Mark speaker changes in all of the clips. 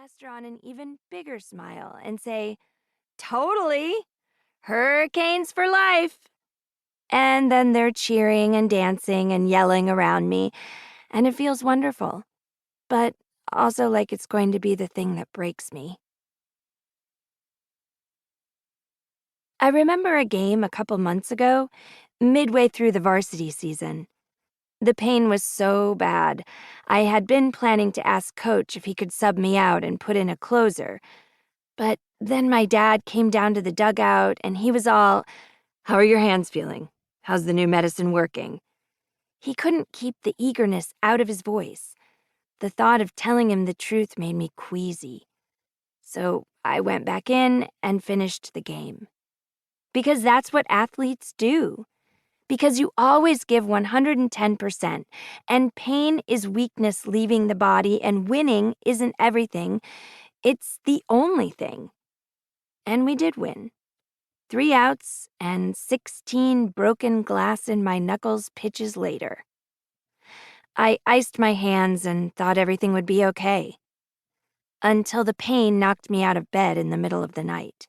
Speaker 1: plaster on an even bigger smile and say, "Totally! Hurricanes for life!" And then they're cheering and dancing and yelling around me, and it feels wonderful, but also like it's going to be the thing that breaks me. I remember a game a couple months ago, midway through the varsity season. The pain was so bad. I had been planning to ask Coach if he could sub me out and put in a closer. But then my dad came down to the dugout and he was all, "How are your hands feeling? How's the new medicine working?" He couldn't keep the eagerness out of his voice. The thought of telling him the truth made me queasy. So I went back in and finished the game. Because that's what athletes do. Because you always give 110%, and pain is weakness leaving the body, and winning isn't everything, it's the only thing. And we did win. 3 outs and 16 broken glass in my knuckles pitches later. I iced my hands and thought everything would be okay. Until the pain knocked me out of bed in the middle of the night.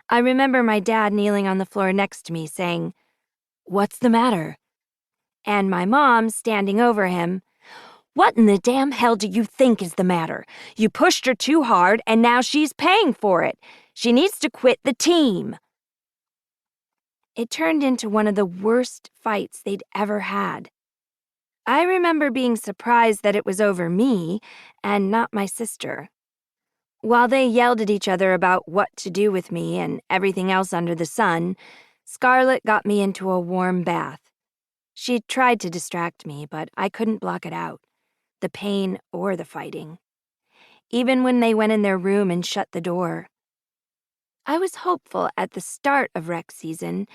Speaker 1: I remember my dad kneeling on the floor next to me saying, "What's the matter?" And my mom standing over him, "What in the damn hell do you think is the matter? You pushed her too hard and now she's paying for it. She needs to quit the team." It turned into one of the worst fights they'd ever had. I remember being surprised that it was over me and not my sister. While they yelled at each other about what to do with me and everything else under the sun, Scarlett got me into a warm bath. She tried to distract me, but I couldn't block it out, the pain or the fighting. Even when they went in their room and shut the door. I was hopeful at the start of rec season.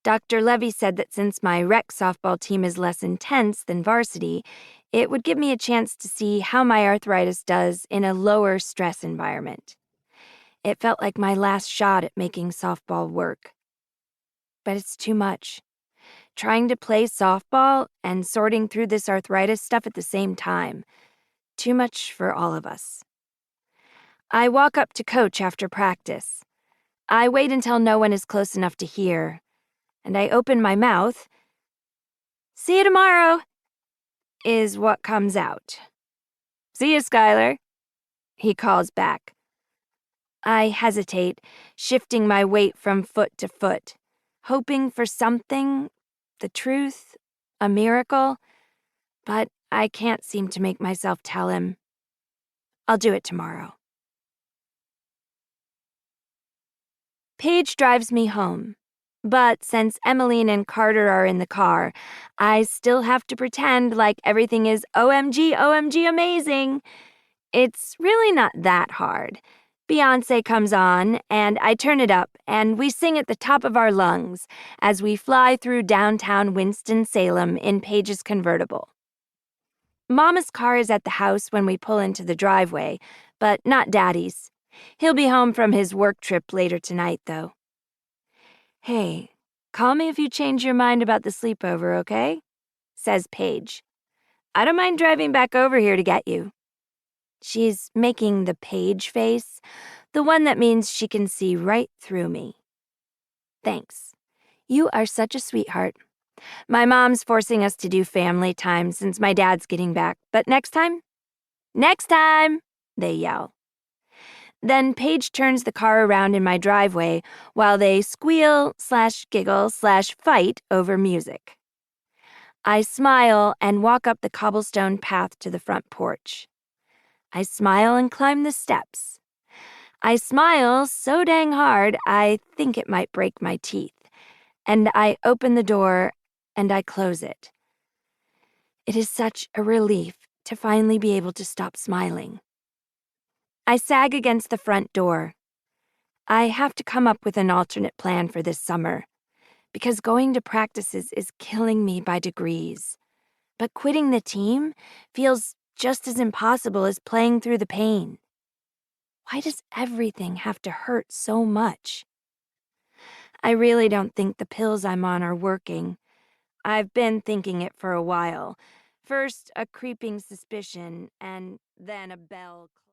Speaker 1: Dr. Levy said that since my rec softball team is less intense than varsity, it would give me a chance to see how my arthritis does in a lower stress environment. It felt like my last shot at making softball work. But it's too much. Trying to play softball and sorting through this arthritis stuff at the same time. Too much for all of us. I walk up to Coach after practice. I wait until no one is close enough to hear, and I open my mouth. "See you tomorrow," is what comes out. "See you, Skyler," he calls back. I hesitate, shifting my weight from foot to foot, hoping for something, the truth, a miracle, but I can't seem to make myself tell him. I'll do it tomorrow. Paige drives me home, but since Emmeline and Carter are in the car, I still have to pretend like everything is OMG, OMG amazing. It's really not that hard. Beyoncé comes on, and I turn it up, and we sing at the top of our lungs as we fly through downtown Winston-Salem in Paige's convertible. Mama's car is at the house when we pull into the driveway, but not Daddy's. He'll be home from his work trip later tonight, though. "Hey, call me if you change your mind about the sleepover, okay?" says Paige. "I don't mind driving back over here to get you." She's making the Paige face, the one that means she can see right through me. "Thanks. You are such a sweetheart. My mom's forcing us to do family time since my dad's getting back, but next time? Next time!" they yell. Then Paige turns the car around in my driveway while they squeal/giggle/fight over music. I smile and walk up the cobblestone path to the front porch. I smile and climb the steps. I smile so dang hard I think it might break my teeth, and I open the door and I close it. It is such a relief to finally be able to stop smiling. I sag against the front door. I have to come up with an alternate plan for this summer, because going to practices is killing me by degrees. But quitting the team feels just as impossible as playing through the pain. Why does everything have to hurt so much? I really don't think the pills I'm on are working. I've been thinking it for a while. First, a creeping suspicion, and then a bell.